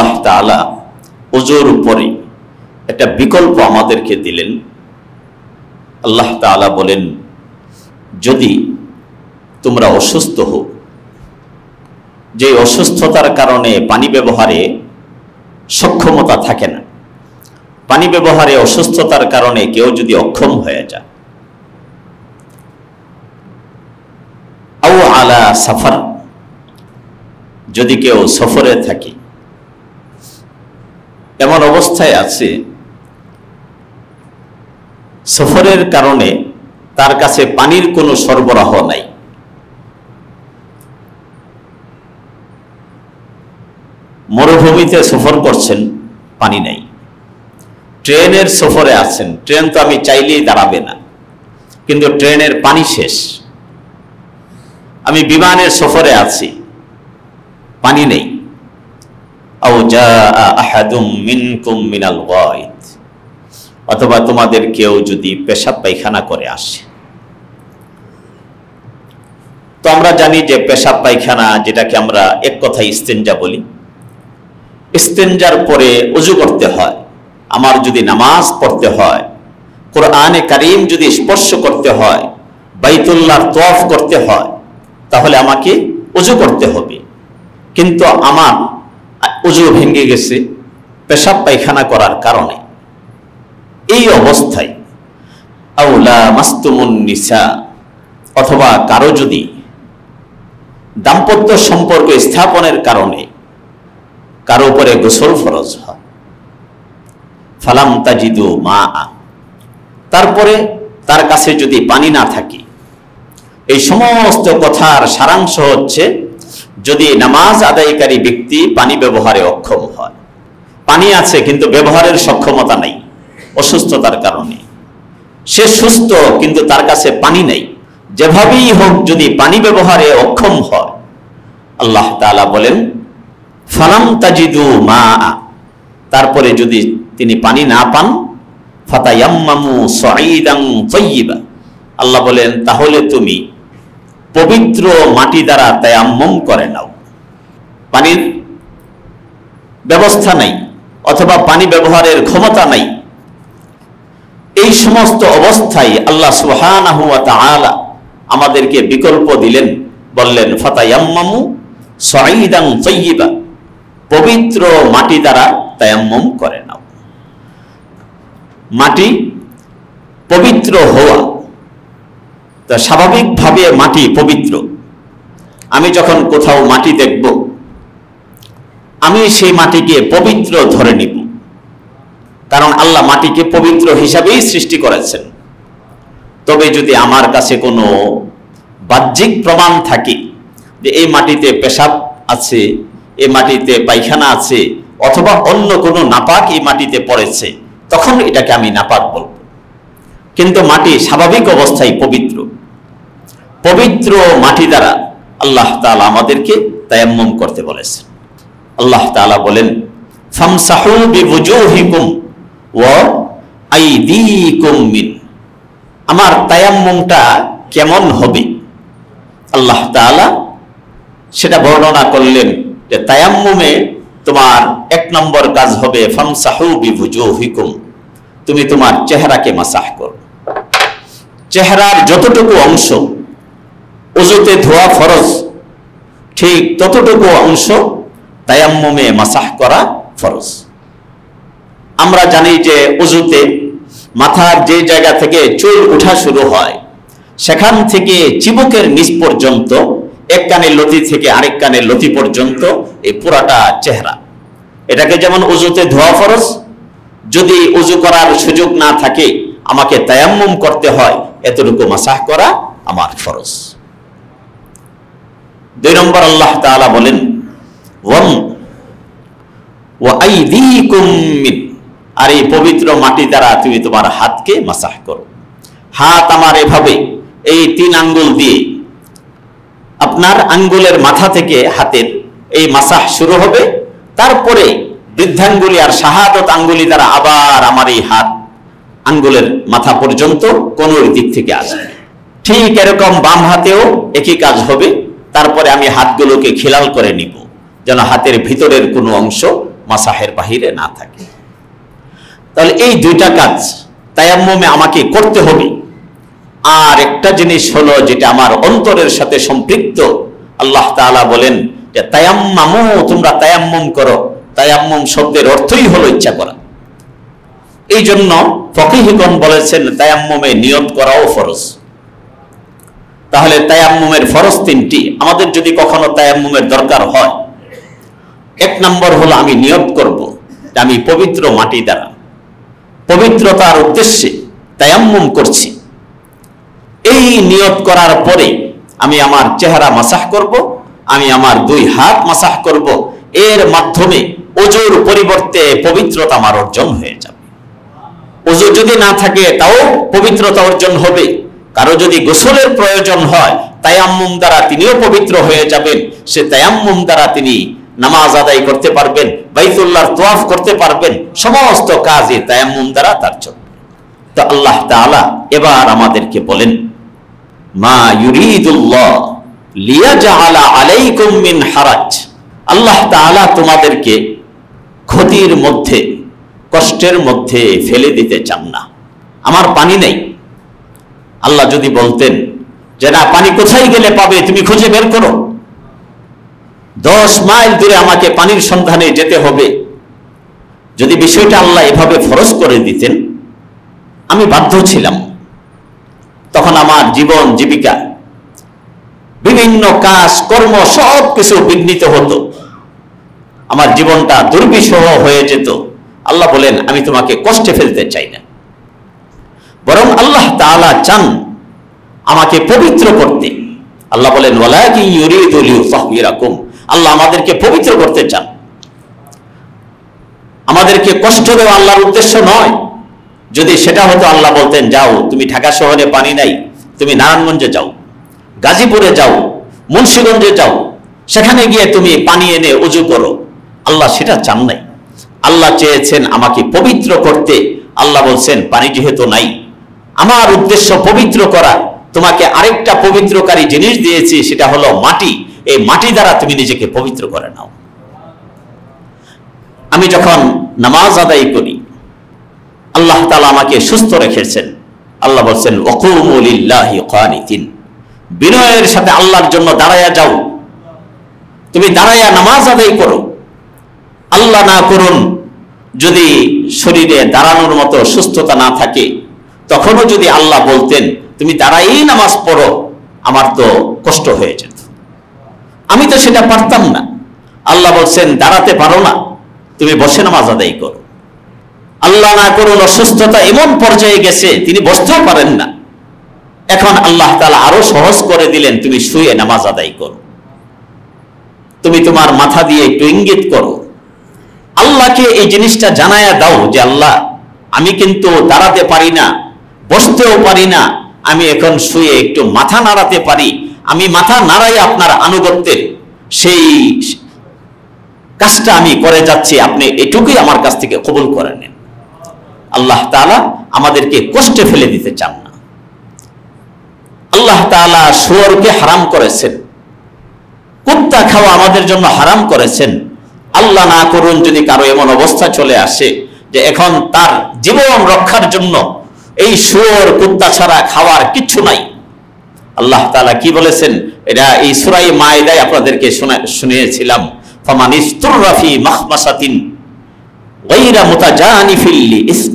আল্লাহ তাআলা ওযুর উপরে একটা বিকল্প আমাদেরকে দিলেন। আল্লাহ তাআলা বলেন, যদি তোমরা অসুস্থ হও, যে অসুস্থতার কারণে পানি ব্যবহারে সক্ষমতা থাকে না, পানি ব্যবহারে অসুস্থতার কারণে কেউ যদি অক্ষম হয়ে যায়, আও আলা সাফার, যদি কেউ সফরে থাকে, এমন অবস্থায় আছে সফরের কারণে তার কাছে পানির কোনো সরবরাহ নাই, মরুভূমিতে সফর করছেন, পানি নাই, ট্রেনের সফরে আছেন, ট্রেন তো আমি চাইলেই দাঁড়াবে না, কিন্তু ট্রেনের পানি শেষ, আমি বিমানের সফরে আছি, পানি নেই, আও জাআ আহাদুম মিনকুম মিনাল গায়ত, অথবা তোমাদের কেউ যদি পেশাব পায়খানা করে আসে। তো আমরা জানি যে পেশাব পায়খানা, যেটাকে আমরা এক কথায় ইস্তেঞ্জা বলি, ইস্তেঞ্জার পরে ওযু করতে হয়। আমার যদি নামাজ পড়তে হয়, কোরআনে কারীম যদি স্পর্শ করতে হয়, বাইতুল্লাহর তওয়াফ করতে হয়, তাহলে আমাকে ওযু করতে হবে। কিন্তু আমার ওযু ভেঙে গেছে পেশাব পায়খানা করার কারণে। এই অবস্থায় আউলা মাস্তুমুন নিসা, অথবা কারো যদি দাম্পত্য সম্পর্ক স্থাপনের কারণে কারো উপরে গোসল ফরজ হয়, ফালাম তাজিদু মা, তারপরে তার কাছে যদি পানি না থাকে। এই সমস্ত কথার সারাংশ হচ্ছে, যদি নামাজ আদায়কারী ব্যক্তি পানি ব্যবহারে অক্ষম হয়, পানি আছে কিন্তু ব্যবহারের সক্ষমতা নাই অসুস্থতার কারণে, সে সুস্থ কিন্তু তার কাছে পানি নেই, যেভাবেই হোক যদি পানি ব্যবহারে অক্ষম হয়, আল্লাহ তাআলা বলেন ফালাম তাজিদু মা, তারপরে যদি তিনি পানি না পান, ফাতায়াম্মামু সাঈদান তাইয়্যিবা, আল্লাহ বলেন তাহলে তুমি পবিত্র মাটি দ্বারা তায়াম্মুম করে নাও। পানির ব্যবস্থা নাই অথবা পানি ব্যবহারের ক্ষমতা নাই, এই সমস্ত অবস্থায় আল্লাহ সুবহানাহু ওয়া তাআলা আমাদেরকে বিকল্প দিলেন, বললেন ফাতায়াম্মামু সাঈদান তাইয়্যিবা, পবিত্র মাটি দ্বারা তায়াম্মুম করে নাও। মাটি পবিত্র হওয়া, তা স্বাভাবিকভাবে মাটি পবিত্র। আমি যখন কোথাও মাটি দেখব, আমি সেই মাটিকে পবিত্র ধরে নিব, কারণ আল্লাহ মাটিকে পবিত্র হিসাবেই সৃষ্টি করেছেন। তবে যদি আমার কাছে কোনো বাহ্যিক প্রমাণ থাকে যে এই মাটিতে পেশাব আছে, এই মাটিতে পায়খানা আছে, অথবা অন্য কোনো নাপাক এই মাটিতে পড়েছে, তখন এটাকে আমি নাপাক বলব। কিন্তু মাটি স্বাভাবিক অবস্থায় পবিত্র। পবিত্র মাটি দ্বারা আল্লাহ তাআলা আমাদেরকে তায়াম্মুম করতে বলেছেন। আল্লাহ তাআলা বলেন ফামসাহু বিওজুহিকুম ওয়া আইদিকুম মিন, আমার তায়াম্মুমটা কেমন হবে আল্লাহ তাআলা সেটা বর্ণনা করলেন, যে তায়াম্মুমে তোমার এক নম্বর কাজ হবে ফামসাহু বিওজুহিকুম, তুমি তোমার চেহারাকে মাসাহ করো। চেহারার যতটুকু অংশ ওযুতে ধোয়া ফরজ, ঠিক ততটুকু অংশ তায়াম্মুমে মাসাহ করা ফরজ। আমরা জানি যে ওযুতে মাথার যে জায়গা থেকে চুল ওঠা শুরু হয়, সেখান থেকে চিবুকের নিচ পর্যন্ত, এক কানের লতি থেকে আরেক কানের লতি পর্যন্ত এই পুরাটা চেহারা, এটাকে যেমন ওযুতে ধোয়া ফরজ, যদি ওযু করার সুযোগ না থাকে আমাকে তায়াম্মুম করতে হয়, এতটুকু মাসাহ করা আমার ফরজ। দুই নম্বর আল্লাহ তাআলা বলেন ওয়া আইদিকুম মিন, আর এই পবিত্র মাটি দ্বারা তুমি তোমার হাতকে মাসাহ করো। হাত আমার এভাবে এই 3 আঙ্গুল দিয়ে, আপনার আঙ্গুলের মাথা থেকে হাতের এই মাসাহ শুরু হবে, তারপরে বৃদ্ধাঙ্গুলি আর শাহাদত আঙ্গুলি দ্বারা আবার আমার এই হাত আঙ্গুলের মাথা পর্যন্ত কোনোর দিক থেকে আসবে। ঠিক এরকম বাম হাতেও একই কাজ হবে। তারপরে আমি হাতগুলোকে খিলাল করে নিব, যেন হাতের ভিতরের কোনো অংশ মাসাহের বাহিরে না থাকে। তাহলে এই দুইটা কাজ তায়াম্মুমে আমাকে করতে হবে। আর একটা জিনিস হলো যেটা আমার অন্তরের সাথে সম্পৃক্ত, আল্লাহ তাআলা বলেন যে তায়াম্মামু, তোমরা তায়াম্মুম করো। তায়াম্মুম শব্দের অর্থই হলো ইচ্ছা করা। এই জন্য ফকিহগণ বলেছেন তায়াম্মুমে নিয়ত করাও ফরজ। তাহলে তায়াম্মুমের ফরজ তিনটি। আমাদের যদি কখনো তায়াম্মুমের দরকার হয়, এক নম্বর হলো আমি নিয়ত করব যে আমি পবিত্র মাটি দ্বারা পবিত্রতার উদ্দেশ্যে তায়াম্মুম করছি। এই নিয়ত করার পরে আমি আমার চেহারা মাসাহ করব, আমি আমার দুই হাত মাসাহ করব। এর মাধ্যমে ওযুর পরিবর্তে পবিত্রতা আমার অর্জন হয়ে যাবে। ওযু যদি না থাকে তাও পবিত্রতা অর্জন হবে। কারো যদি গোসলের প্রয়োজন হয়, তায়াম্মুম দ্বারা তিনিও পবিত্র হয়ে যাবেন। সে তায়াম্মুম দ্বারা তিনি নামাজ আদায় করতে পারবেন, বাইতুল্লাহর তওয়াফ করতে পারবেন। সমস্ত কাজে তায়াম্মুম দ্বারা তার চলবে। তো আল্লাহ তাআলা এবার আমাদেরকে বলেন, মা ইউরিদুল্লাহ লিয়াজআলা আলাইকুম মিন হারাজ। আল্লাহ তাআলা তোমাদেরকে ক্ষতির মধ্যে, কষ্টের মধ্যে ফেলে দিতে চান না। আমার পানি নেই, আল্লাহ যদি বলতেন যে না, পানি কোথায় গেলে পাবে তুমি খুঁজে বের করো, 10 মাইল দূরে আমাকে পানির সন্ধানে যেতে হবে, যদি বিষয়টা আল্লাহ এভাবে ফরজ করে দিতেন, আমি বাধ্য ছিলাম। তখন আমার জীবন জীবিকা, বিভিন্ন কাজ কর্ম সব কিছু বিঘ্নিত হতো, আমার জীবনটা দুর্বিষহ হয়ে যেত। আল্লাহ বলেন আমি তোমাকে কষ্টে ফেলতে চাই না, বরং আল্লাহ তাআলা চান আমাকে পবিত্র করতে। আল্লাহ বলেন ওয়ালাকিন ইউরিদু লিয়ুতাহহিরাকুম। আল্লাহ আমাদেরকে পবিত্র করতে চান। আমাদেরকে কষ্ট দেওয়া আল্লাহর উদ্দেশ্য নয়। যদি সেটা হতো, আল্লাহ বলতেন যাও, তুমি ঢাকা শহরে পানি নাই, তুমি নারায়ণগঞ্জে যাও, গাজীপুরে যাও, মুন্সিগঞ্জে যাও, সেখানে গিয়ে তুমি পানি এনে ওযু করো। আল্লাহ সেটা চান নাই। আল্লাহ চেয়েছেন আমাকে পবিত্র করতে। আল্লাহ বলছেন পানি যেহেতু নাই, আমার উদ্দেশ্য পবিত্র করা, তোমাকে আরেকটা পবিত্রকারী জিনিস দিয়েছি, সেটা হলো মাটি। এই মাটি দ্বারা তুমি নিজেকে পবিত্র করে নাও। আমি যখন নামাজ আদায় করি, আল্লাহ তাআলা আমাকে সুস্থ রেখেছেন। আল্লাহ বলছেন ওয়াকুমু লিল্লাহি কানিতিন, বিনয়ের সাথে আল্লাহর জন্য দাঁড়ায়া যাও, তুমি দাঁড়ায়া নামাজ আদায় করো। আল্লাহ না করুন যদি শরীরে দাঁড়ানোর মতো সুস্থতা না থাকে, তখনও যদি আল্লাহ বলতেন তুমি দাঁড়াই নামাজ পড়ো, আমার তো কষ্ট হয়ে যেত, আমি তো সেটা পারতাম না। আল্লাহ বলছেন দাঁড়াতে পারো না, তুমি বসে নামাজ আদায় করো। আল্লাহ না করুন অসুস্থতা এমন পর্যায়ে গেছে তিনি বসতেও পারেন না, এখন আল্লাহ তাআলা আরো সহজ করে দিলেন, তুমি শুয়ে নামাজ আদায় করো। তুমি তোমার মাথা দিয়ে একটু ইঙ্গিত করো, আল্লাহকে এই জিনিসটা জানায়া দাও যে আল্লাহ আমি কিন্তু দাঁড়াতে পারি না, বসতেও পারি না, আমি এখন শুয়ে একটু মাথা নাড়াতে পারি, আমি মাথা নাড়াই আপনার আনুগত্যের সেই কাজটা আমি করে যাচ্ছি, আপনি এটুকুই আমার কাছ থেকে কবুল করে নেন। আল্লাহ তাআলা আমাদেরকে কষ্টে ফেলে দিতে চান না। আল্লাহ তাআলা শুয়োরকে হারাম করেছেন, কুত্তা খাওয়া আমাদের জন্য হারাম করেছেন। আল্লাহ না করুন যদি কারো এমন অবস্থা চলে আসে যে এখন তার জীবন রক্ষার জন্য এই শুয়োর কুত্তা ছাড়া খাওয়ার কিচ্ছু নাই, আল্লাহ তাআলা কি বলেছেন, এটা এই সূরা মাইদায় আপনাদেরকে শুনিয়েছিলাম, ফামানিস্তুররা ফি মাখমাসাতিন গায়রা মুতাজানিফিল লিইসম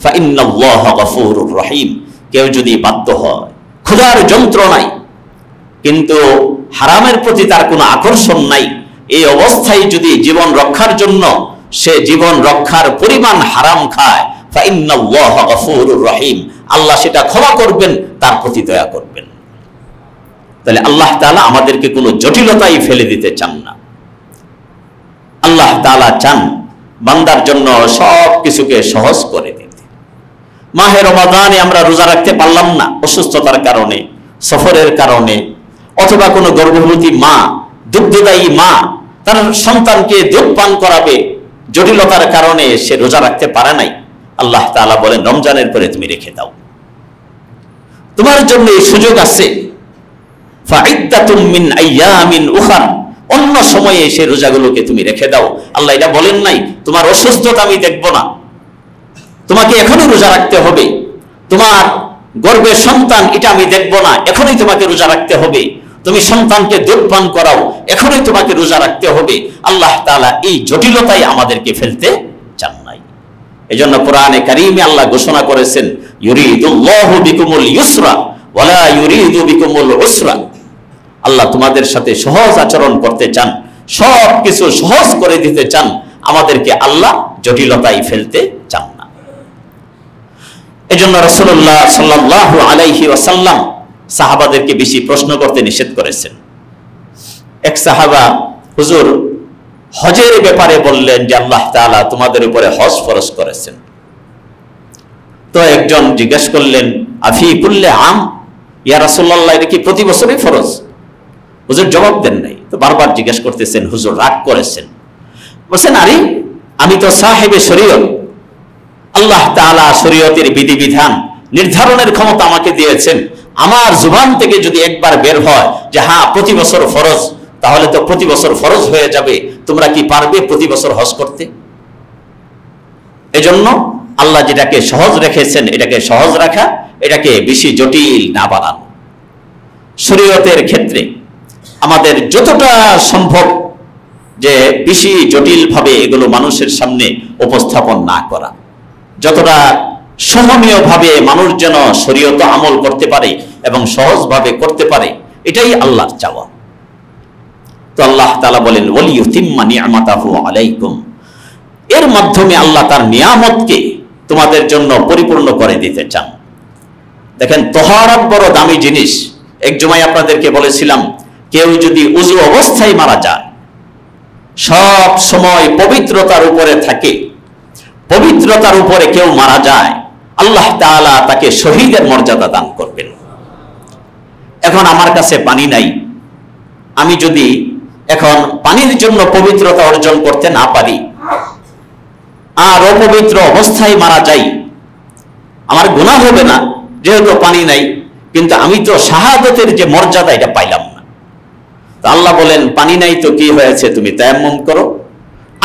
ফাইন্নাল্লাহা গফুরুর রহিম। কেউ যদি বাধ্য হয় ক্ষুধার যন্ত্রণায়, কিন্তু হারামের প্রতি তার কোনো আকর্ষণ নাই, এই অবস্থায় যদি জীবন রক্ষার জন্য সে জীবন রক্ষার পরিমাণ হারাম খায়, ফাইন্নাল্লাহা গফুরুর রহিম, আল্লাহ সেটা ক্ষমা করবেন, তার প্রতি দয়া করবেন। তাহলে আল্লাহ তাআলা আমাদেরকে কোনো জটিলতাই ফেলে দিতে চান না। আল্লাহ তাআলা চান বান্দার জন্য সব কিছুকে সহজ করে দিতে। মাহে রমাদানে আমরা রোজা রাখতে পারলাম না অসুস্থতার কারণে, সফরের কারণে, অথবা কোনো গর্ভবতী মা, দুগ্ধদায়ী মা তার সন্তানকে দুধ পান করাবে, জটিলতার কারণে সে রোজা রাখতে পারে নাই। আল্লাহ তাআলা বলেন রমজানের পরে তুমি রেখে দাও, তোমার জন্য এই সুযোগ আছে। ফাইদ্দাতুম মিন আইয়ামিন উখার, অন্য সময়ে সেই রোজাগুলোকে তুমি রেখে দাও। আল্লাহ এটা বলেন নাই তোমার অসুস্থতা আমি দেখব না, তোমাকে এখনই রোজা রাখতে হবে, তোমার গর্ভের সন্তান এটা আমি দেখব না, এখনই তোমাকে রোজা রাখতে হবে, তুমি সন্তানকে দুধ পান করাও, এখনই তোমাকে রোজা রাখতে হবে। আল্লাহ তাআলা এই জটিলতায় আমাদেরকে ফেলতে চান নাই। এজন্য কোরআনে কারীমে আল্লাহ ঘোষণা করেছেন, ইউরিদুল্লাহু বিকুমুল ইউসরা ওয়ালা ইউরিদু বিকুমুল উসরা। আল্লাহ তোমাদের সাথে সহজ আচরণ করতে চান, সব কিছু সহজ করে দিতে চান, আমাদেরকে আল্লাহ জটিলতায় ফেলতে চান না। এজন্য রাসূলুল্লাহ সাল্লাল্লাহু আলাইহি ওয়াসাল্লাম সাহাবাদেরকে বেশি প্রশ্ন করতে নিষেধ করেছেন। এক সাহাবা হুজুর হজের ব্যাপারে বললেন যে আল্লাহ তাআলা তোমাদের উপরে হজ ফরজ করেছেন। তো একজন জিজ্ঞেস করলেন, আফি কুল্লি আম ইয়া রাসূলুল্লাহ, এটা কি প্রতি বছরই ফরজ? হুজুর জবাব দেন নাই। তো বারবার জিজ্ঞেস করতেছেন, হুজুর রাগ করেছেন। বলছেন, আরে আমি তো সাহেবে শরীয়ত, আল্লাহ তাআলা শরীয়তের বিধিবিধান নির্ধারণের ক্ষমতা আমাকে দিয়েছেন। আমার জুবান থেকে যদি একবার বের হয় যে হ্যাঁ প্রতি বছর ফরজ, তাহলে তো প্রতি বছর ফরজ হয়ে যাবে। তোমরা কি পারবে প্রতি বছর হজ করতে? এজন্য আল্লাহ যেটাকে সহজ রেখেছেন এটাকে সহজ রাখা, এটাকে বেশি জটিল না বানানো। শরীয়তের ক্ষেত্রে আমাদের যতটা সম্ভব যে বেশি জটিল ভাবে এগুলো মানুষের সামনে উপস্থাপন না করা, যতটা সহনীয় ভাবে মানুষ যেন শরীয়ত আমল করতে পারে এবং সহজভাবে করতে পারে, এটাই আল্লাহর চাওয়া। তো আল্লাহ তাআলা বলেন, ওয়ালিয়ুতিম্মা নি'মাতাহু আলাইকুম, এর মাধ্যমে আল্লাহ তার নিয়ামতকে তোমাদের জন্য পরিপূর্ণ করে দিতে চান। দেখেন, তাহারাত বড় দামি জিনিস। এক জুমায় আপনাদেরকে বলেছিলাম, কেউ যদি উযু অবস্থায় মারা যায়, সব সময় পবিত্রতার উপরে থাকে, পবিত্রতার উপরে কেউ মারা যায়, আল্লাহ তাআলা তাকে শহীদের মর্যাদা দান করবেন। এখন আমার কাছে পানি নাই, আমি যদি এখন পানির জন্য পবিত্রতা অর্জন করতে না পারি আর অপবিত্র অবস্থায় মারা যাই, আমার গুনাহ হবে না যেহেতু পানি নাই, কিন্তু আমি তো শাহাদাতের যে মর্যাদা এটা পাইলাম না। তো আল্লাহ বলেন, পানি নাই তো কি হয়েছে, তুমি তায়াম্মুম করো,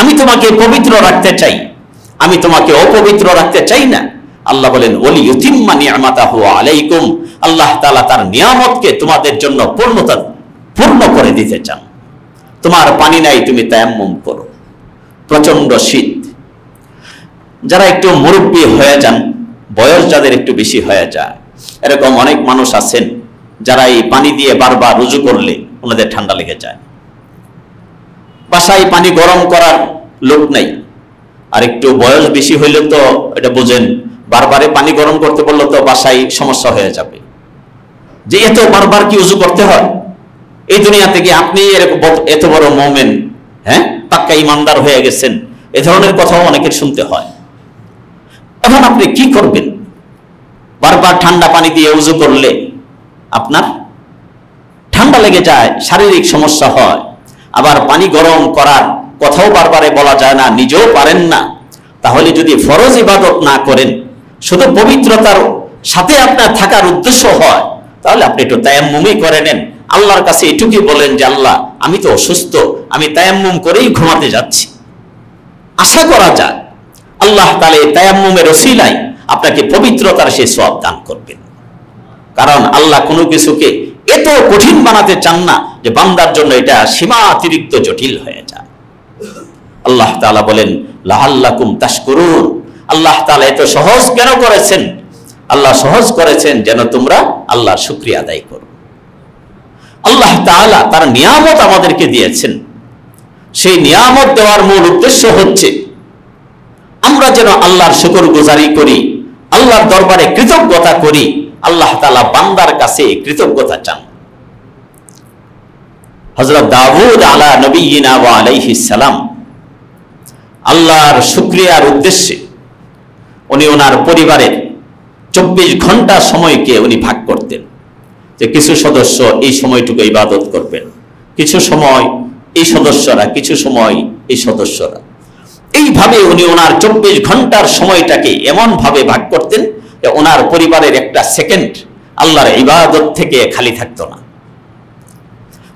আমি তোমাকে পবিত্র রাখতে চাই, আমি তোমাকে অপবিত্র রাখতে চাই না। আল্লাহ বলেন, ওয়ালিয়ুতিম্মা নি'মাতাহু আলাইকুম, আল্লাহ তাআলা তার নিয়ামতকে তোমাদের জন্য পূর্ণ করে দিতে চান। তোমার পানি নাই, তুমি তায়াম্মুম করো। প্রচন্ড শীত, যারা একটু মুরব্বী হয়ে যান, বয়স যাদের একটু বেশি হয়ে যায়, এরকম অনেক মানুষ আছেন যারা এই পানি দিয়ে বারবার রুজু করলে ওনাদের ঠান্ডা লেগে যায়। বাসায় পানি গরম করার লোক নাই, আর একটু বয়স বেশি হইলে তো এটা বুঝেন, বারবারে পানি গরম করতে বললে তো বাসায় সমস্যা হয়ে যাবে, যে এত বারবার কি উজু করতে হয় এই দুনিয়া থেকে, আপনি এত বড় মুমিন, হ্যাঁ পাক্কা ইমানদার হয়ে গেছেন, এ ধরনের কথাও অনেকের শুনতে হয়। এখন আপনি কি করবেন? বারবার ঠান্ডা পানি দিয়ে উজু করলে আপনার ঠান্ডা লেগে যায়, শারীরিক সমস্যা হয়, আবার পানি গরম করার কথাও বারবারে বলা যায় না, নিজেও পারেন না। তাহলে যদি ফরজ ইবাদত না করেন, শুধু পবিত্রতার সাথে আপনার থাকার উদ্দেশ্য হয়, তাহলে আপনি একটু তায়াম্মুমই করে নেন। আল্লাহর কাছে এটুকুই বলেন যে আল্লাহ আমি তো অসুস্থ, আমি তায়াম্মুম করেই ঘুমাতে যাচ্ছি। আশা করা যায় আল্লাহ তাআলা তায়াম্মুমের ওসিলায় আপনাকে পবিত্রতার সেই সওয়াব দান করবেন। কারণ আল্লাহ কোনো কিছুকে এত কঠিন বানাতে চান না যে বান্দার জন্য এটা সীমাতিরিক্ত জটিল হয়ে যায়। আল্লাহ তাআলা বলেন, লাআল্লাকুম তাশকুরুন, আল্লাহ তাআলা এত সহজ কেন করেছেন? আল্লাহ সহজ করেছেন যেন তোমরা আল্লাহর শুকরিয়া আদায় করো। আল্লাহ তাআলা তার নিয়ামত আমাদেরকে দিয়েছেন, সেই নিয়ামত দেওয়ার মূল উদ্দেশ্য হচ্ছে আমরা যেন আল্লাহর শুকরগুজারি করি, আল্লাহর দরবারে কৃতজ্ঞতা করি। আল্লাহ তাআলা বান্দার কাছে কৃতজ্ঞতা চান। হযরত দাউদ আলা নবিয়িনা ওয়া আলাইহিস সালাম আল্লাহর শুকরিয়ার উদ্দেশ্যে উনি ওনার পরিবারের 24 ঘন্টা সময়কে উনি ভাগ করতেন, যে কিছু সদস্য এই সময়টুকু ইবাদত করবেন, কিছু সময় এই সদস্যরা, কিছু সময় এই সদস্যরা। এইভাবে উনি ওনার 24 ঘন্টার সময়টাকে এমন ভাবে ভাগ করতেন যে ওনার পরিবারের একটা সেকেন্ড আল্লাহর ইবাদত থেকে খালি থাকতো না।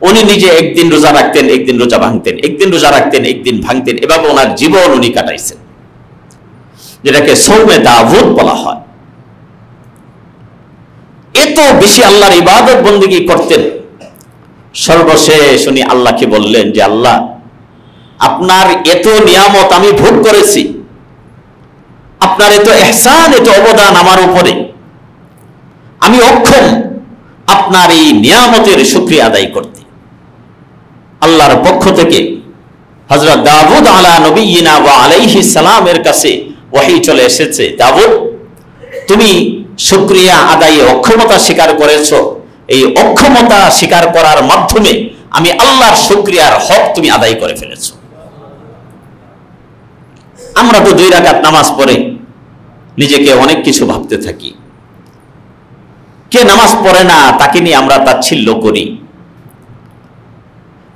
উনি নিজে একদিন রোজা রাখতেন, একদিন রোজা ভাঙতেন, একদিন রোজা রাখতেন, একদিন ভাঙতেন, এভাবে ওনার জীবন উনি কাটাইছেন, যেটাকে সৌমে দাউদ বলা হয়। এত বেশি আল্লাহর ইবাদত বন্দেগী করতেন। সর্বশেষ উনি আল্লাহকে বললেন যে আল্লাহ, আপনার এত নিয়ামত আমি ভোগ করেছি, আপনার এত ইহসান, এত অবদান আমার উপরে, আমি অক্ষম আপনার এই নিয়ামতের শুকরিয়া আদায় করতে। আল্লাহর পক্ষ থেকে হযরত দাউদ আলা নবিয়িনা ওয়া আলাইহিস সালামের কাছে ওহী চলে এসেছে, দাউদ, তুমি শুকরিয়া আদায়ে অক্ষমতা স্বীকার করেছো, এই অক্ষমতা স্বীকার করার মাধ্যমে আমি আল্লাহর শুকরিয়ার হক তুমি আদায় করে ফেলেছো। আমরা তো 2 রাকাত নামাজ পড়ে নিজেকে অনেক কিছু ভাবতে থাকি, কে নামাজ পড়ে না তাকে নিয়ে আমরা তাচ্ছিল্য করি।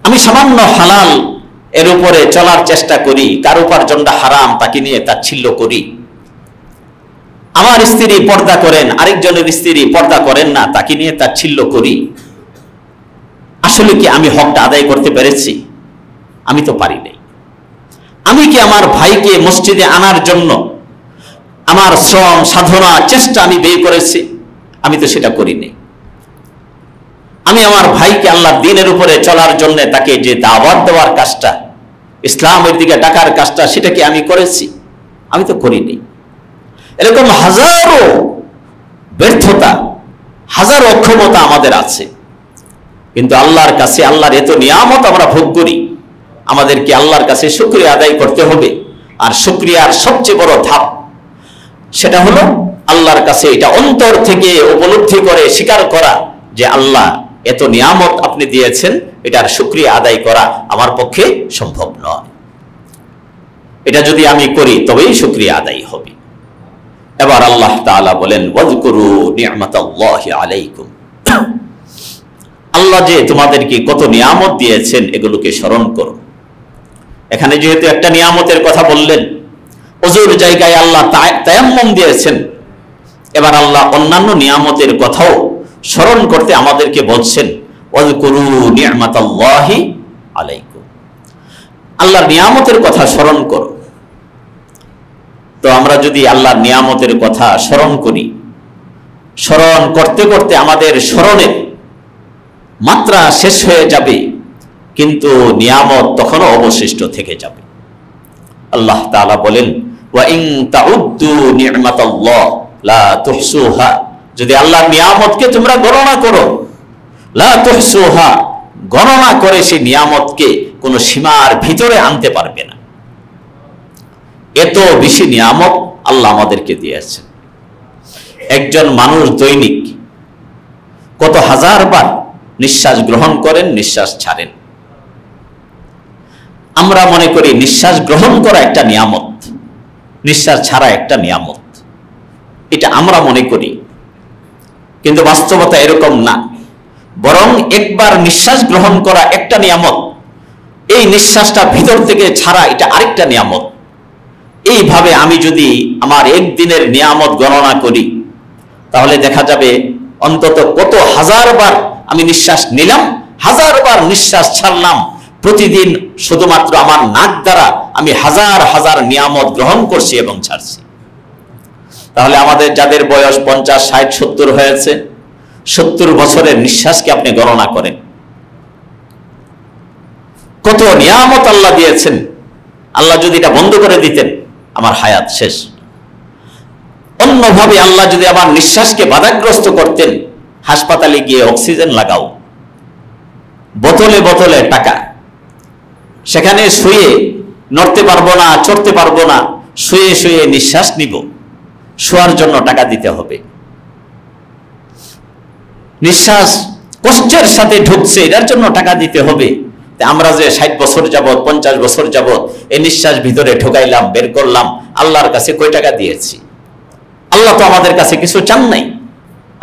আমি সামান্য হালাল এর উপরে চলার চেষ্টা করি, কার উপার্জনটা হারাম তাকে নিয়ে তাচ্ছিল্য করি। আমার স্ত্রী পর্দা করেন, আরেকজনের স্ত্রী পর্দা করেন না, তাকে নিয়ে তাচ্ছিল্য করি। আসলে কি আমি হকটা আদায় করতে পেরেছি? আমি তো পারি নাই। আমি কি আমার ভাইকে মসজিদে আনার জন্য আমার শ্রম, সাধনা, চেষ্টা আমি ব্যয় করেছি? আমি তো সেটা করি নাই। আমি আমার ভাইকে আল্লাহর দ্বীনের উপরে চলার জন্য তাকে যে দাওয়াত দেওয়ার কাজটা, ইসলামের দিকে ডাকার কাজটা, সেটা কি আমি করেছি? আমি তো করিনি। এরকম হাজারো ব্যর্থতা, হাজারো অক্ষমতা আমাদের আছে, কিন্তু আল্লাহর কাছে আল্লাহর এত নিয়ামত আমরা ভোগ করি। আমাদেরকে আল্লাহর কাছে শুকরিয়া আদায় করতে হবে। আর শুকরিয়ার সবচেয়ে বড় ধাপ সেটা হলো আল্লাহর কাছে এটা অন্তর থেকে উপলব্ধি করে স্বীকার করা যে আল্লাহ এত নিয়ামত আপনি দিয়েছেন, এটার শুকরিয়া আদায় করা আমার পক্ষে সম্ভব নয়। এটা যদি আমি করি তবেই শুকরিয়া আদায় হবে। এবার আল্লাহ তাআলা বলেন, ওয়াজকুরু নি'মাতাল্লাহি আলাইকুম, আল্লাহ যে তোমাদেরকে কত নিয়ামত দিয়েছেন এগুলোকে স্মরণ করো। এখানে যেহেতু একটা নিয়ামতের কথা বললেন, ওযুর জায়গায় আল্লাহ তায়াম্মুম দিয়েছেন, এবার আল্লাহ অন্যান্য নিয়ামতের কথাও স্মরণ করতে আমাদেরকে বলছেন, ওয়াজকুরু নি'মাতাল্লাহি আলাইকুম, আল্লাহর নিয়ামতের কথা স্মরণ করো। তো আমরা যদি আল্লাহর নিয়ামতের কথা স্মরণ করি, স্মরণ করতে করতে আমাদের স্মরণের মাত্রা শেষ হয়ে যাবে, কিন্তু নিয়ামত তখনও অবশিষ্ট থেকে যাবে। আল্লাহ তাআলা বলেন, ওয়া ইন তাউদ্দু নি'মাতাল্লাহ লা তুহসুহা, যদি আল্লাহর নিয়ামতকে তোমরা গণনা করো, লা তুহসুহা, গণনা করে সেই নিয়ামতকে কোনো সীমার ভিতরে আনতে পারবে না। এত বেশি নিয়ামত আল্লাহ আমাদেরকে দিয়েছেন। একজন মানুষ দৈনিক কত হাজার বার নিঃশ্বাস গ্রহণ করেন, নিঃশ্বাস ছাড়েন। আমরা মনে করি নিঃশ্বাস গ্রহণ করা একটা নিয়ামত, নিঃশ্বাস ছাড়া একটা নিয়ামত, এটা আমরা মনে করি, কিন্তু বাস্তবতা এরকম না। বরং একবার নিঃশ্বাস গ্রহণ করা একটা নিয়ামত, এই নিঃশ্বাসটা ভিতর থেকে ছাড়া এটা আরেকটা নিয়ামত। এইভাবে আমি যদি আমার একদিনের নিয়ামত গণনা করি, তাহলে দেখা যাবে অন্তত কত হাজার বার আমি নিঃশ্বাস নিলাম, হাজার বার নিঃশ্বাস ছাড়লাম। প্রতিদিন শুধুমাত্র আমার নাক দ্বারা আমি হাজার হাজার নিয়ামত গ্রহণ করছি এবং ছাড়ছি। তাহলে আমাদের যাদের বয়স 50, 60, 70 হয়েছে, 70 বছরের নিঃশ্বাসকে আপনি গণনা করেন, কত নিয়ামত আল্লাহ দিয়েছেন। আল্লাহ যদি এটা বন্ধ করে দিতেন, আমার হায়াত শেষ। অন্যভাবে আল্লাহ যদি আমার নিঃশ্বাসকে বাধাগ্রস্ত করতেন, হাসপাতালে গিয়ে অক্সিজেন লাগাও, বোতলে বোতলে টাকা, সেখানে শুয়ে নড়তে পারবো না, চড়তে পারবো না, শুয়ে শুয়ে নিঃশ্বাস নিব, শোয়ার জন্য টাকা দিতে হবে। নিঃশ্বাস কষ্টের সাথে ঢুকছে, এটার জন্য টাকা দিতে হবে। আমরা যে 60 বছর যাবত, 50 বছর যাবত এই নিঃশ্বাস ভিতরে ঢোকাইলাম, বের করলাম, আল্লাহর কাছে কয় টাকা দিয়েছি? আল্লাহ তো আমাদের কাছে কিছু চান নাই।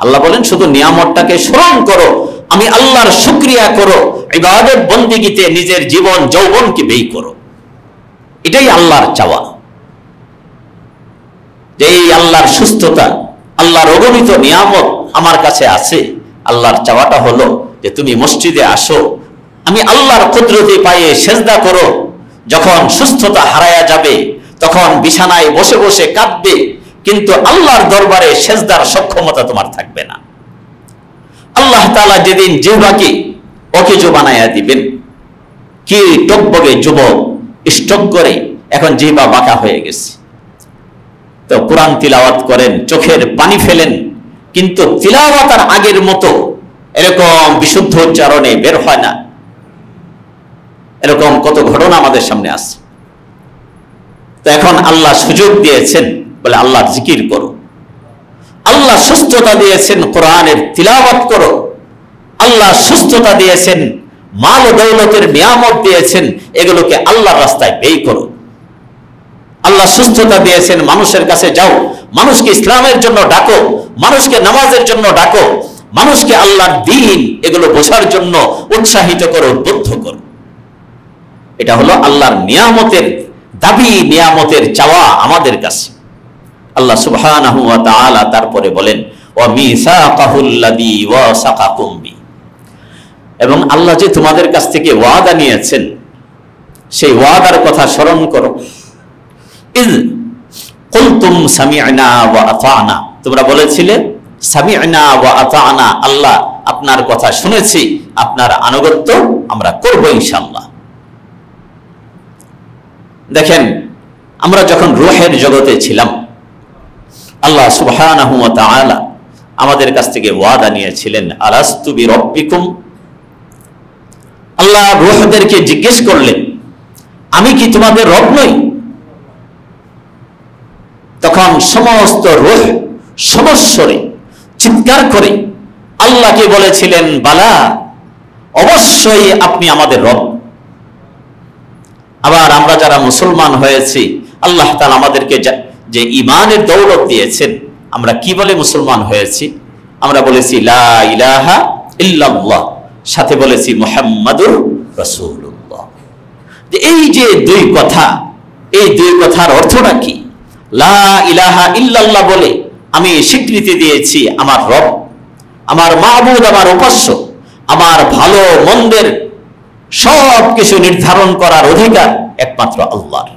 আল্লাহ বলেন শুধু নিয়ামতটাকে স্মরণ করো, আমি আল্লাহর শুকরিয়া করো, ইবাদত বন্দেগীতে নিজের জীবন যৌবনকে ব্যয় করো। এটাই আল্লাহর চাওয়া। যে এই আল্লাহর সুস্থতা, আল্লাহর অগণিত নিয়ামত আমার কাছে আছে, আল্লাহর চাওয়াটা হলো যে তুমি মসজিদে আসো, আমি আল্লাহর কুদরতি পায়ে সেজদা করো। যখন সুস্থতা হারায়া যাবে তখন বিছানায় বসে বসে কাঁদবে, কিন্তু আল্লাহর দরবারে সেজদার সক্ষমতা তোমার থাকবে না। আল্লাহ তাআলা যেদিন জিহ্বাকে অকেজো বানায়া দিবেন, কি টকবগে যুবক স্টক করে এখন জিহ্বা বাঁকা হয়ে গেছে, তো কোরআন তিলাওয়াত করেন, চোখের পানি ফেলেন, কিন্তু তিলাওয়াত আর আগের মতো এরকম বিশুদ্ধ উচ্চারণে বের হয় না। এরকম কত ঘটনা আমাদের সামনে আছে। তো এখন আল্লাহ সুযোগ দিয়েছেন, বলে আল্লাহর জিকির করো। আল্লাহ সুস্থতা দিয়েছেন, কোরআনের তিলাওয়াত করো। আল্লাহ সুস্থতা দিয়েছেন, মাল ও দৌলতের নিয়ামত দিয়েছেন, এগুলোকে আল্লাহর রাস্তায় ব্যয় করো। আল্লাহ সুস্থতা দিয়েছেন, মানুষের কাছে যাও, মানুষকে ইসলামের জন্য ডাকো, মানুষকে নামাজের জন্য ডাকো, মানুষকে আল্লাহর দ্বীন এগুলো বোঝার জন্য উৎসাহিত করো, উদ্বুদ্ধ করো। এটা হলো আল্লাহর নিয়ামতের দাবি, নিয়ামতের চাওয়া আমাদের কাছে। আল্লাহ সুবহানাহু ওয়া তাআলা তারপরে বলেন, ওয়া মিসাকাহুল্লাযী ওয়াসাকাকুম বি, এবং আল্লাহ যে তোমাদের কাছ থেকে ওয়াদা নিয়েছেন সেই ওয়াদার কথা স্মরণ করো। ইয কুলতুম সামি'না ওয়া আতা'না, তোমরা বলেছিলে সামি'না ওয়া আতা'না, আল্লাহ আপনার কথা শুনেছি, আপনার আনুগত্য আমরা করব ইনশাআল্লাহ। দেখেন, আমরা যখন রূহের জগতে ছিলাম, আল্লাহ সুবহানাহু ওয়া তাআলা আমাদের কাছ থেকে ওয়াদা নিয়েছিলেন, আলাস্তু বিরাব্বিকুম। আল্লাহ রূহদেরকে জিজ্ঞেস করলেন, আমি কি তোমাদের রব নই? তখন সমস্ত রূহ সমস্বরে চিৎকার করে আল্লাহকে বলেছিলেন, বালা, অবশ্যই আপনি আমাদের রব। আবার আমরা যারা মুসলমান হয়েছি, আল্লাহ তাআলা আমাদেরকে যে ঈমানের দৌলত দিয়েছেন, আমরা কি বলে মুসলমান হয়েছি? আমরা বলেছি লা ইলাহা ইল্লাল্লাহ, সাথে বলেছি মুহাম্মাদুর রাসূলুল্লাহ। এই যে দুই কথা, এই দুই কথার অর্থটা কি? লা ইলাহা ইল্লাল্লাহ বলে আমি স্বীকৃতি দিয়েছি আমার রব, আমার মাবুদ, আমার উপাস্য, আমার ভালো মন্দের সব কিছু নির্ধারণ করার অধিকার একমাত্র আল্লাহর।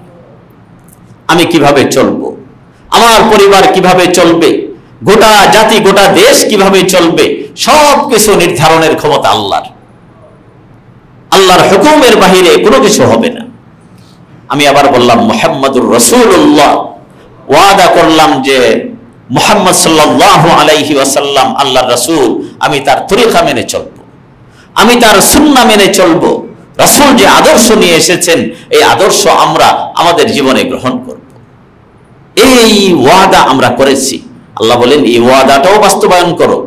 আমি কিভাবে চলবো, আমার পরিবার কিভাবে চলবে, গোটা জাতি গোটা দেশ কিভাবে চলবে, সব কিছু নির্ধারণের ক্ষমতা আল্লাহর। আল্লাহর হুকুমের বাহিরে কোনো কিছু হবে না। আমি আবার বললাম মুহাম্মাদুর রাসূলুল্লাহ, ওয়াদা করলাম যে মুহাম্মদ সাল্লাল্লাহু আলাইহি ওয়াসাল্লাম আল্লাহর রাসূল, আমি তার তরিকা মেনে চলবো, আমি তার সুন্নাহ মেনে চলবো। রাসূল যে আদর্শ নিয়ে এসেছেন, এই আদর্শ আমরা আমাদের জীবনে গ্রহণ করব। এই ওয়াদা আমরা করেছি। আল্লাহ বলেন, এই ওয়াদাটাও বাস্তবায়ন করো।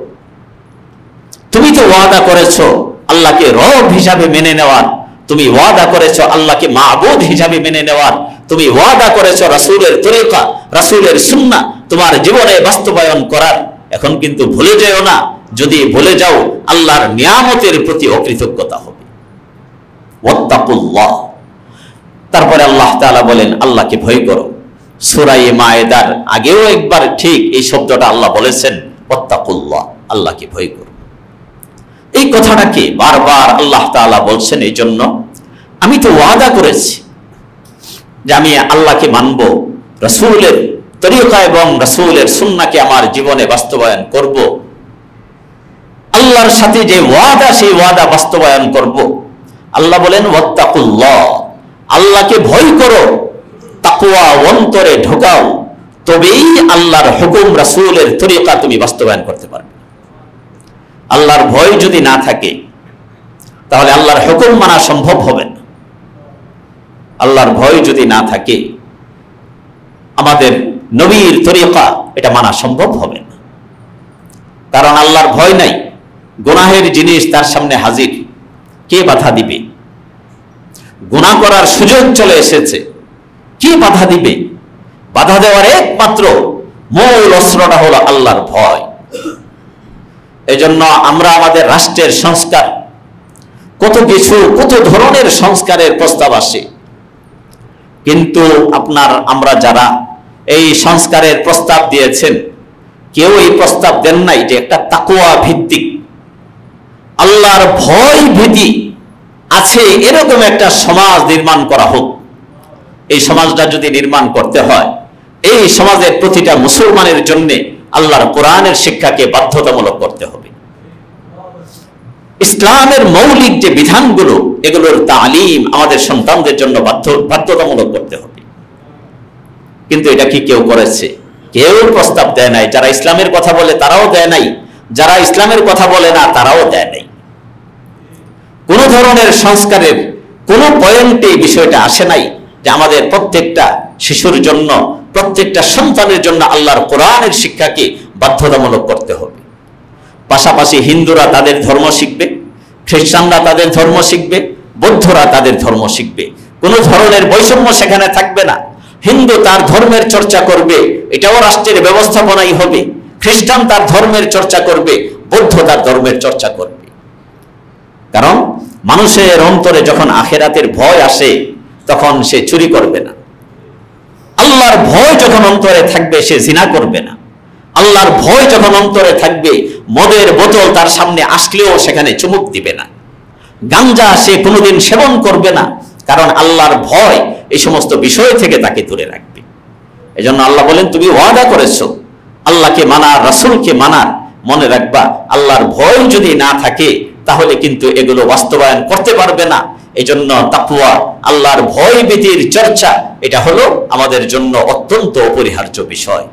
তুমি তো ওয়াদা করেছো আল্লাহকে রব হিসাবে মেনে নেওয়ার, তুমি ওয়াদা করেছো আল্লাহকে মাবুদ হিসাবে মেনে নেওয়ার, তুমি ওয়াদা করেছো রাসূলের তরিকা, রাসূলের সুন্নাহ তোমার জীবনে বাস্তবায়ন করার। এখন কিন্তু ভুলে যেও না, যদি ভুলে যাও আল্লাহর নিয়ামতের প্রতি অকৃতজ্ঞতা হবে। ওয়াত্তাকুল্লাহ, তারপরে আল্লাহ তাআলা বলেন আল্লাহকে ভয় করো। সূরা মায়েদার আগেও একবার ঠিক এই শব্দটা আল্লাহ বলেছেন, ওয়াত্তাকুল্লাহ, আল্লাহকে ভয় করো। এই কথাটাকে বারবার আল্লাহ তাআলা বলছেন এই জন্য, আমি তো ওয়াদা করেছি যে আমি আল্লাহকে মানব, রাসূলের তরিকা এবং রাসূলের সুন্নাহকে আমার জীবনে বাস্তবায়ন করব। আল্লাহর সাথে যে ওয়াদা, সেই ওয়াদা বাস্তবায়ন করব। আল্লাহ বলেন ওয়াত্তাকুল্লাহ, আল্লাহকে ভয় করো, তাকওয়া অন্তরে ঢোকাও, তবেই আল্লাহর হুকুম রাসূলের তরিকা তুমি বাস্তবায়ন করতে পারবে। আল্লাহর ভয় যদি না থাকে তাহলে আল্লাহর হুকুম মানা সম্ভব হবে না। আল্লাহর ভয় যদি না থাকে আমাদের নবীর তরিকা এটা মানা সম্ভব হবে না। কারণ আল্লাহর ভয় নাই, গুনাহের জিনিস তার সামনে হাজির, কে বাধা দিবে? গুনাহ করার সুযোগ চলে এসেছে, কে বাধা দিবে? বাধা দেওয়ার একমাত্র মূল অস্ত্রটা হলো আল্লাহর ভয়। এজন্য আমরা আমাদের রাষ্ট্রের সংস্কার, কত কিছু, কত ধরনের সংস্কারের প্রস্তাব আসে, কিন্তু আমরা যারা এই সংস্কারের প্রস্তাব দিয়েছেন, কেউ এই প্রস্তাব দেন নাই যে একটা তাকওয়া ভিত্তিক, আল্লাহর ভয় ভীতি আছে এরকম একটা সমাজ নির্মাণ করা হোক। এই সমাজটা যদি নির্মাণ করতে হয়, এই সমাজের প্রতিটা মুসলমানের জন্য আল্লাহর কোরআনের শিক্ষাকে বাধ্যতামূলক করতে হবে। ইসলামের মৌলিক যে বিধানগুলো, এগুলোর তালিম আমাদের সন্তানদের জন্য বাধ্যতামূলক করতে হবে। কিন্তু এটা কি কেউ করেছে? কেউ প্রস্তাব দেয় নাই। যারা ইসলামের কথা বলে তারাও দেয় নাই, যারা ইসলামের কথা বলে না তারাও দেয় নাই। কোন ধরনের সংস্কারের কোন পয়েন্টে বিষয়টা আসে নাই যে আমাদের প্রত্যেকটা শিশুর জন্য, প্রত্যেকটা সন্তানের জন্য আল্লাহর কোরআনের শিক্ষাকে বাধ্যতামূলক করতে হবে। পাশাপাশি হিন্দুরা তাদের ধর্ম শিখবে, খ্রিস্টানরা তাদের ধর্ম শিখবে, বৌদ্ধরা তাদের ধর্ম শিখবে। কোন ধরনের বৈষম্য সেখানে থাকবে না। হিন্দু তার ধর্মের চর্চা করবে, এটাও রাষ্ট্রের ব্যবস্থাপনাই হবে। খ্রিস্টান তার ধর্মের চর্চা করবে, বৌদ্ধ তার ধর্মের চর্চা করবে। কারণ মানুষের অন্তরে যখন আখিরাতের ভয় আসে তখন সে চুরি করবে না। আল্লাহর ভয় যখন অন্তরে থাকবে সে জিনা করবে না। আল্লাহর ভয় যখন অন্তরে থাকবে মদের বোতল তার সামনে আসলেও সেখানে চুমুক দিবে না। গাঞ্জা সে কোনোদিন সেবন করবে না, কারণ আল্লাহর ভয় এই সমস্ত বিষয় থেকে তাকে দূরে রাখবে। এজন্য আল্লাহ বলেন, তুমি ওয়াদা করেছো আল্লাহকে মানার, রাসূলকে মানার, মনে রাখবা আল্লাহর ভয় যদি না থাকে তাহলে কিন্তু এগুলো বাস্তবায়ন করতে পারবে না। এজন্য তাকওয়া, আল্লাহর ভয় ভীতির চর্চা, এটা হলো আমাদের জন্য অত্যন্ত অপরিহার্য বিষয়।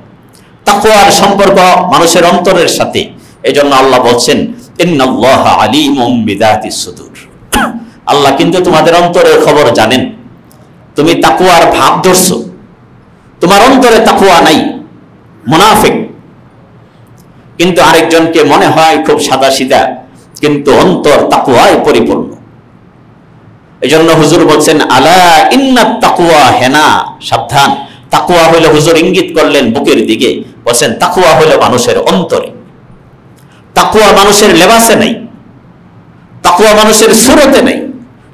তাকওয়ার সম্পর্ক মানুষের অন্তরের সাথে। এজন্য আল্লাহ বলছেন, ইন্নাল্লাহা আলিমুম বিযাতিস সুদূর। আল্লাহ কিন্তু তোমাদের অন্তরের খবর জানেন। তুমি তাকওয়ার ভাব ধরছো, তোমার অন্তরে তাকওয়া নাই, মুনাফিক, কিন্তু আরেকজনকে মনে হয় খুব সাদাসিধা, কিন্তু অন্তর তাকওয়ায় পরিপূর্ণ। এজন্য হুজুর বলছেন, আলা ইন্নাত তাকওয়া হেনা, সাবধান। তাকওয়া হইলে, হুজুর ইঙ্গিত করলেন বুকের দিকে, বলছেন তাকওয়া হইলে মানুষের অন্তরে। তাকওয়া মানুষের লেবাসে নাই, তাকওয়া মানুষের সুরতে নাই।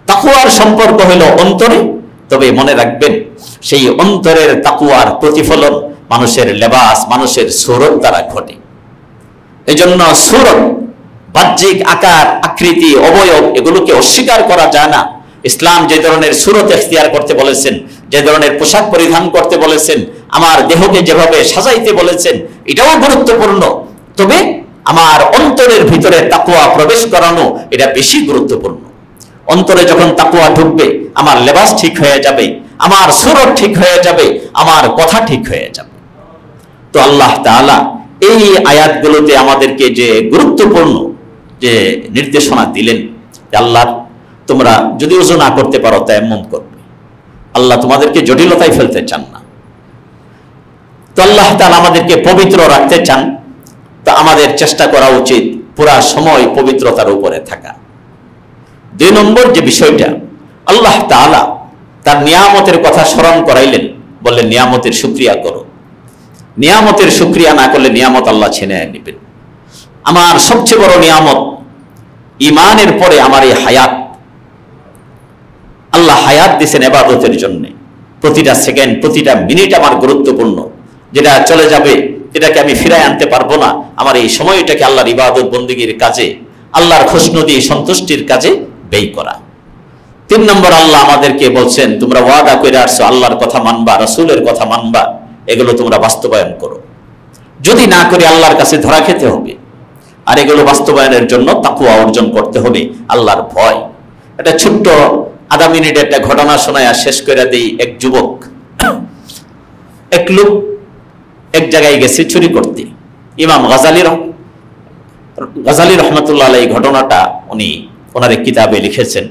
তাকওয়ার সম্পর্ক হলো অন্তরে। তবে মনে রাখবেন, সেই অন্তরের তাকওয়ার প্রতিফলন মানুষের লেবাস, মানুষের সুরত দ্বারা ঘটে। এজন্য সুরত, বাহ্যিক আকার, আকৃতি, অবয়ব, এগুলোকে অস্বীকার করা যায় না। ইসলাম যে ধরনের সুরত এখতিয়ার করতে বলেছেন, যে ধরনের পোশাক পরিধান করতে বলেছেন, আমার দেহকে যেভাবে সাজাইতে বলেছেন, এটাও গুরুত্বপূর্ণ। তবে আমার অন্তরের ভিতরে তাকওয়া প্রবেশ করানো, এটা বেশি গুরুত্বপূর্ণ। অন্তরে যখন তাকওয়া ঢুকবে, আমার লেবাস ঠিক হয়ে যাবে, আমার সুরত ঠিক হয়ে যাবে, আমার কথা ঠিক হয়ে যাবে। তো আল্লাহ তাআলা এই আয়াতগুলোতে আমাদেরকে যে গুরুত্বপূর্ণ যে নির্দেশনা দিলেন, আল্লাহ তোমরা যদি ওযু না করতে পারো তায়াম্মুম করবে। আল্লাহ তোমাদেরকে জটিলতায় ফেলতে চান না। তো আল্লাহ তাআলা আমাদেরকে পবিত্র রাখতে চান। তো আমাদের চেষ্টা করা উচিত পুরা সময় পবিত্রতার উপরে থাকা। 2 নম্বর যে বিষয়টা, আল্লাহ তাআলা তার নিয়ামতের কথা স্মরণ করাইলেন, বললেন নিয়ামতের শুকরিয়া করো। নিয়ামতের শুকরিয়া না করলে নিয়ামত আল্লাহ ছিনিয়ে নেবেন। আমার সবচেয়ে বড় নিয়ামত ঈমানের পরে আমার এই হায়াত। আল্লাহ হায়াত দিয়েছেন ইবাদতের জন্য। প্রতিটা সেকেন্ড, প্রতিটা মিনিট আমার গুরুত্বপূর্ণ। যেটা চলে যাবে, এটাকে আমি ফিরায় আনতে পারবো না। আমার এই সময়টাকে আল্লাহর ইবাদত বন্দেগীর কাজে, আল্লাহর খুশনুদি সন্তুষ্টির কাজে ব্যয় করা। 3 নম্বর, আল্লাহ আমাদেরকে বলছেন, তোমরা ওয়াদা করে আসছো আল্লাহর কথা মানবা, রাসূলের কথা মানবা, এগুলো তোমরা বাস্তবায়ন করো। যদি না করি আল্লাহর কাছে ধরা খেতে হবে। আর এগুলো বাস্তবায়নের জন্য তাকওয়া অর্জন করতে হবে, আল্লাহর ভয়। একটা ছোট্ট আধা মিনিট একটা ঘটনা শোনায় শেষ করে দিই। এক যুবক, এক লোক এক জায়গায় গেছে চুরি করতে। ইমাম গাজালি রহমতুল্লাহ আলাইহি ঘটনাটা উনি ওনার এক কিতাবে লিখেছেন।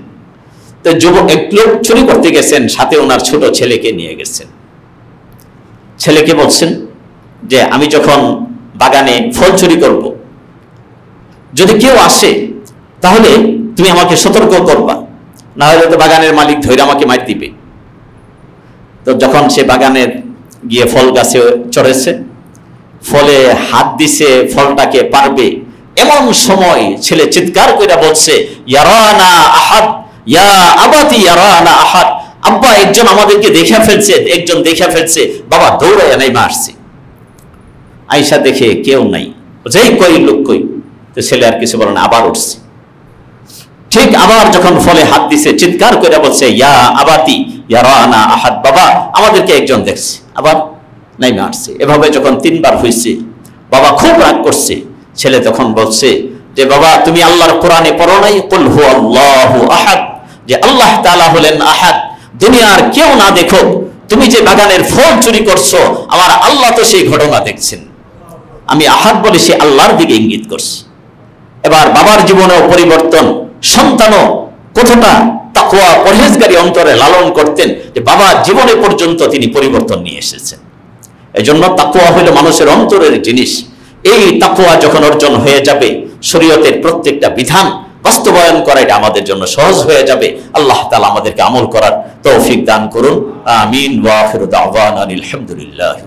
তো যুবক, এক লোক চুরি করতে গেছেন, সাথে ওনার ছোট ছেলেকে নিয়ে গেছেন। ছেলেকে বলছেন যে আমি যখন বাগানে ফল চুরি করব, যদি কেউ আসে তাহলে তুমি আমাকে সতর্ক করবা, না হলে তো বাগানের মালিক ধরে আমাকে মার দিবে। তো যখন সে বাগানের গিয়ে ফল গাছে চড়েছে, ফলে হাত দিছে, ফলটাকে পারবে, এমন সময় ছেলে চিৎকার করে বলছে, ইয়ারানা আহাদ, ইয়া আবাতি ইয়ারানা আহাদ, আব্বা একজন আমাদেরকে দেখে ফেলছে, একজন দেখে ফেলছে। বাবা দৌড়াইয়া নাই মারছে। আয়েশা দেখে কেউ নাই, যেই কই লোক কই। তো ছেলে আর কিছু বলে না, আবার উঠছে। ঠিক আবার যখন ফলে হাত দিছে, চিৎকার করে বলছে ইয়া আবাতি ইয়ারানা আহাদ, বাবা আমাদেরকে একজন দেখছে, আবার নাইমে আসছে। এভাবে যখন 3 বার হয়েছে, বাবা খুব রাগ করছে। ছেলে তখন বলছে যে বাবা তুমি আল্লাহর কোরআনে পড়ো নাই কুল হুয়াল্লাহু আহাদ, যে আল্লাহ তাআলা হলেন আহাদ, দুনিয়ার কেউ না দেখো, তুমি যে বাগানের ফল চুরি করছো আমার আল্লাহ তো সেই ঘটনা দেখছেন। আমি আহাদ বলে সে আল্লাহর দিকে ইঙ্গিত করছি। এবার বাবার জীবনেও পরিবর্তন, সন্তানও কতটা তাকওয়া পরহেজগারী অন্তরে লালন করতেন যে বাবা জীবনে পর্যন্ত তিনি পরিবর্তন নিয়ে এসেছেন। এজন্য তাকওয়া হলো মানুষের অন্তরের জিনিস। এই তাকওয়া যখন অর্জন হয়ে যাবে, শরীয়তের প্রত্যেকটা বিধান বাস্তবায়ন করা এটা আমাদের জন্য সহজ হয়ে যাবে। আল্লাহ তাআলা আমাদেরকে আমল করার তৌফিক দান করুন। আমিন। ওয়া আখিরু দাওয়ানা আলহামদুলিল্লাহি।